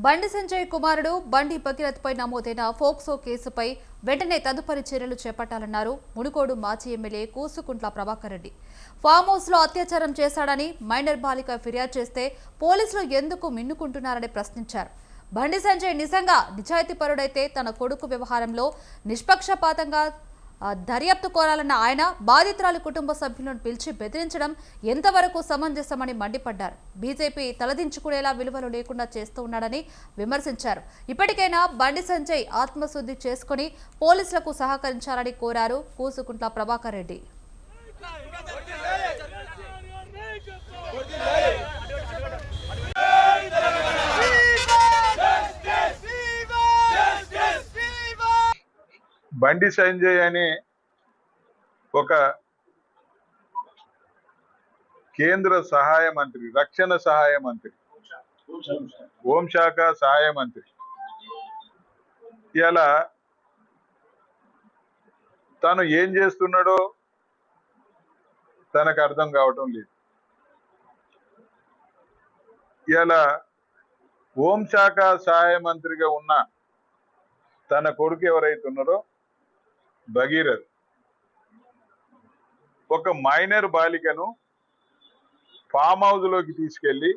బండి సంజయ్ కుమారుడు బండి భగీరథపై నమోదైన ఫోక్సో కేసుపై వెంటనే తదుపరి చర్యలు చేపట్టాలన్నారు మునుగోడు మాజీ MLA Kusukuntla Prabhakar Reddy. Farm house లో అత్యాచారం చేశాడని మైనర్ బాలిక ఫిర్యాదు చేస్తే పోలీసులు ఎందుకు మిన్నుకుంటున్నారని ప్రశ్నించారు. బండి సంజయ్ నిజంగా నిజాయితీపరుడైతే తన కొడుకు వ్యవహారంలో నిష్పక్షపాతంగా దర్యాప్తు కోరాలన్న ఆయన బాధితురాలి కుటుంబ సభ్యులను పిలిచి బెదిరించడం ఎంతవరకు సమంజసమని మండిపడ్డారు. బీజేపీ తలదించుకునేలా విలువలు లేకుండా చేస్తూ ఉన్నాడని విమర్శించారు. ఇప్పటికైనా బండి సంజయ్ ఆత్మశుద్ధి చేసుకుని పోలీసులకు సహకరించాలని కోరారు కూసుకుంట్ల ప్రభాకర్ రెడ్డి. బండి సంజయ్ అనే ఒక కేంద్ర సహాయ మంత్రి, రక్షణ సహాయ మంత్రి, హోంశాఖ సహాయ మంత్రి ఇలా తను ఏం చేస్తున్నాడో తనకు అర్థం కావటం లేదు. ఇలా హోంశాఖ సహాయ మంత్రిగా ఉన్న తన కొడుకు ఎవరైతే ఉన్నారో భగీరథ్ ఒక మైనర్ బాలికను ఫామ్ హౌస్ లోకి తీసుకెళ్లి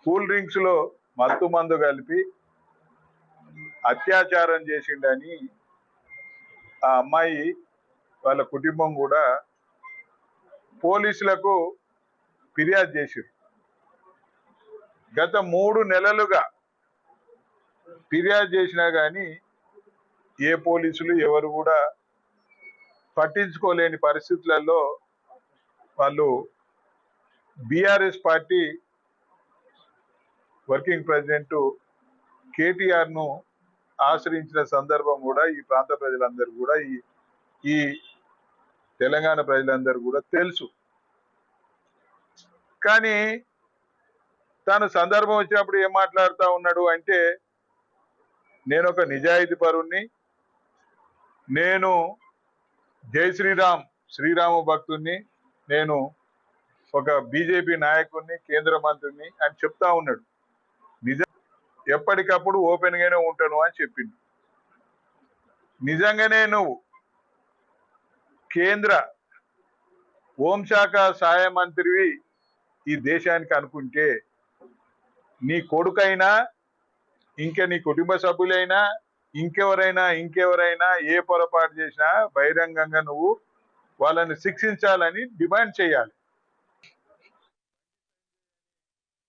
కూల్ డ్రింక్స్ లో మత్తు మందు కలిపి అత్యాచారం చేసిండని ఆ అమ్మాయి వాళ్ళ కుటుంబం కూడా పోలీసులకు ఫిర్యాదు చేశారు. గత 3 నెలలుగా ఫిర్యాదు చేసినా కానీ ఏ పోలీసులు ఎవరు కూడా పట్టించుకోలేని పరిస్థితులలో వాళ్ళు BRS party working president KTR ను ఆశ్రయించిన సందర్భం కూడా ఈ ప్రాంత ప్రజలందరూ కూడా ఈ తెలంగాణ ప్రజలందరూ కూడా తెలుసు. కానీ తాను సందర్భం వచ్చినప్పుడు ఏం మాట్లాడుతూ ఉన్నాడు అంటే, నేను ఒక నిజాయితీ పరుణ్ణి, నేను జై శ్రీరామ భక్తుణ్ణి, నేను ఒక బీజేపీ నాయకుడిని, కేంద్ర మంత్రిని అని చెప్తా ఉన్నాడు. ఎప్పటికప్పుడు ఓపెన్ గానే ఉంటాను అని చెప్పింది. నిజంగానే నువ్వు కేంద్ర హోంశాఖ సహాయ మంత్రివి ఈ దేశానికి అనుకుంటే, నీ కొడుకైనా ఇంకా నీ కుటుంబ సభ్యులైనా ఇంకెవరైనా ఏ పొరపాటు చేసినా బహిరంగంగా నువ్వు వాళ్ళని శిక్షించాలని డిమాండ్ చేయాలి.